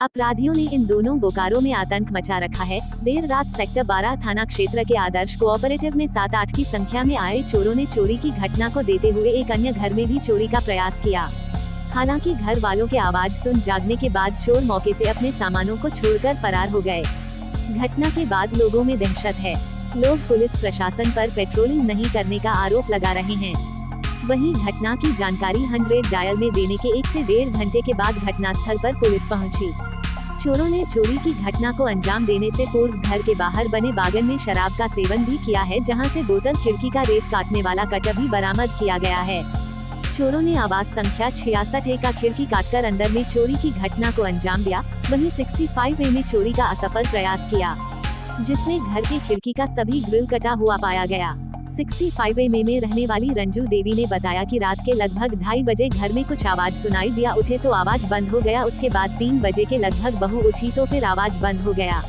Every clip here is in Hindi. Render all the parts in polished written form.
अपराधियों ने इन दोनों बोकारो में आतंक मचा रखा है। देर रात सेक्टर 12 थाना क्षेत्र के आदर्श कोऑपरेटिव में 7-8 की संख्या में आए चोरों ने चोरी की घटना को देते हुए एक अन्य घर में भी चोरी का प्रयास किया। हालांकि घर वालों के आवाज सुन जागने के बाद चोर मौके से अपने सामानों को छोड़कर फरार हो गए। घटना के बाद लोगों में दहशत है। लोग पुलिस प्रशासन पर पेट्रोलिंग नहीं करने का आरोप लगा रहे हैं। वहीं घटना की जानकारी 100 डायल में देने के 1 से 1.5 घंटे के बाद घटनास्थल पर पुलिस पहुंची। चोरों ने चोरी की घटना को अंजाम देने से पूर्व घर के बाहर बने बागन में शराब का सेवन भी किया है, जहां से बोतल खिड़की का रेत काटने वाला कटर भी बरामद किया गया है। चोरों ने आवास संख्या 66A का खिड़की काटकर अंदर में चोरी की घटना को अंजाम दिया। वहीं 65A में चोरी का असफल प्रयास किया, जिसमें घर के खिड़की का सभी ग्रिल कटा हुआ पाया गया। 65A में रहने वाली रंजू देवी ने बताया कि रात के लगभग 2:30 बजे घर में कुछ आवाज सुनाई दिया। उठे तो आवाज बंद हो गया। उसके बाद 3 बजे के लगभग बहू उठी तो फिर आवाज बंद हो गया।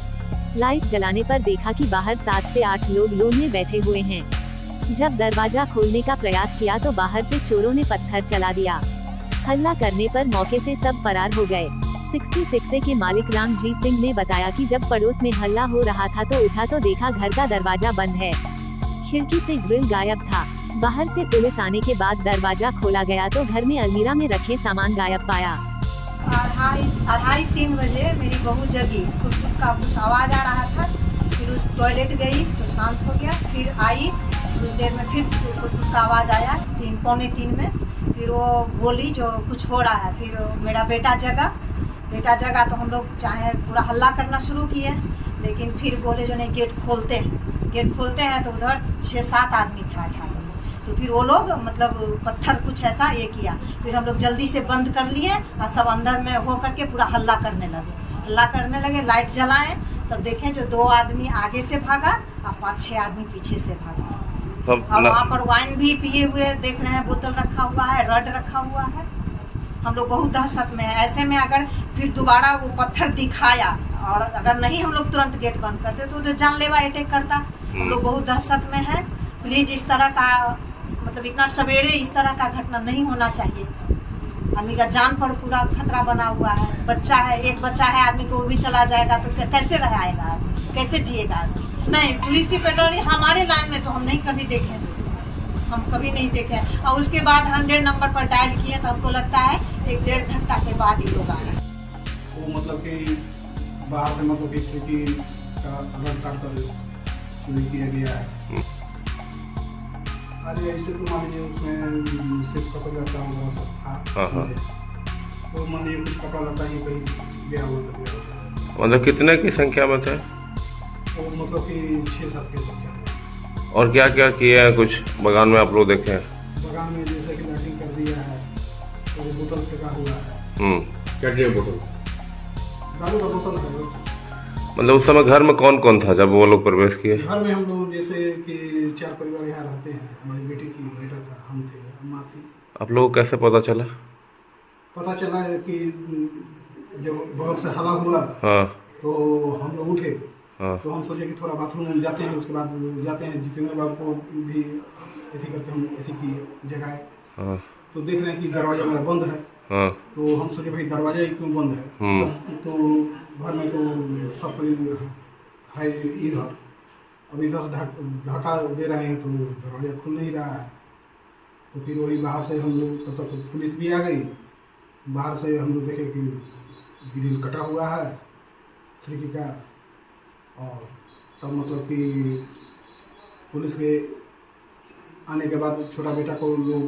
लाइट जलाने पर देखा कि बाहर 7 से 8 लोग लोन में बैठे हुए हैं। जब दरवाजा खोलने का प्रयास किया तो बाहर से चोरों ने पत्थर चला दिया। हल्ला करने पर मौके से सब फरार हो गए। 66A के मालिक रामजी सिंह ने बताया कि जब पड़ोस में हल्ला हो रहा था तो उठा तो देखा घर का दरवाजा बंद है, खिड़की से ग्रिल गायब था। बाहर से पुलिस आने के बाद दरवाजा खोला गया तो घर में अलमीरा में रखे सामान गायब पाया। 2:30-3 बजे मेरी बहू जगी, कुछ का कुछ आवाज आ रहा था। फिर उस टॉयलेट गई तो शांत हो गया। फिर आई कुछ देर में फिर कुछ का आवाज आया 3-3:45 में। फिर वो बोली जो कुछ हो रहा है। फिर मेरा बेटा जगा तो हम लोग चाहे पूरा हल्ला करना शुरू किए, लेकिन फिर बोले जो नहीं गेट खोलते हैं तो उधर 6-7 आदमी था। तो फिर वो लोग मतलब पत्थर कुछ ऐसा ये किया। फिर हम लोग जल्दी से बंद कर लिए और सब अंदर में हो करके पूरा हल्ला करने लगे। लाइट जलाए तब देखें जो 2 आदमी आगे से भागा और 5-6 आदमी पीछे से भागा। और वहाँ पर वाइन भी पिए हुए देख रहे हैं, बोतल रखा हुआ है, रड रखा हुआ है। हम लोग बहुत दहशत में है। ऐसे में अगर फिर दोबारा वो पत्थर दिखाया और अगर नहीं हम लोग तुरंत गेट बंद करते तो जानलेवा अटैक करता। हम लोग बहुत दहशत में है। प्लीज इस तरह का मतलब इतना सवेरे इस तरह का घटना नहीं होना चाहिए। आदमी का जान पर पूरा खतरा बना हुआ है। बच्चा है, एक बच्चा है आदमी को, वो भी चला जाएगा तो कैसे रहेगा आदमी, कैसे जिएगा आदमी। नहीं, पुलिस की पेट्रोलिंग हमारे लाइन में तो हम नहीं कभी देखे, हम कभी नहीं देखे। और उसके बाद 100 नंबर पर डायल किए तो हमको लगता है 1-1.5 घंटा के बाद ये लोग आए। वो मतलब कि बाहर से मतलब खिड़की का रड काट कर चोरी किया गया है। अरे ऐसे तो मान लीजिए उसमें सिर्फ कपड़ा लता होगा सब था। तो मान लीजिए कुछ कपड़ा लता ही कहीं गया होगा। मतलब कितने की संख्या में थे? तो मतलब कि 6-7 की संख्या में। और क्या क्या किया है कुछ बगान में आप लोग देखे? बगान में जैसे कि लाइटिंग कर दिया है, तो बोतल फेंका हुआ है। क्या बोतल? दारू का बोतल है। मतलब उस समय घर में कौन कौन था जब वो लोग प्रवेश किए? घर में हम लोग जैसे कि 4 परिवार यहाँ रहते हैं। हमारी बेटी थी, बेटा था, हम थे, माँ थी। आप लोगों को कैसे पता चला? पता चला है कि जब बगल से हल्ला हुआ तो हम लोग उठे। तो हम सोचे कि थोड़ा बाथरूम जाते हैं, उसके बाद जाते हैं जितेंद्र बाबू को भी ऐसी करके हम ऐसी की जगह। तो देख रहे हैं कि दरवाजा मेरा बंद है। तो हम सोचे भाई दरवाजा ही क्यों बंद है। तो घर में तो सब कोई है इधर, अब इधर से धक्का दे रहे हैं तो दरवाजा खुल नहीं रहा है। तो फिर वही बाहर से हम लोग तब तक पुलिस भी आ गई। बाहर से हम लोग देखे कि ग्रिल कटा हुआ है खिड़की का। और तब मतलब कि पुलिस के आने के बाद छोटा बेटा को लोग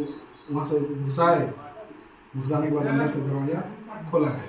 वहाँ से घुसाने के बाद अंदर से दरवाज़ा खोला है।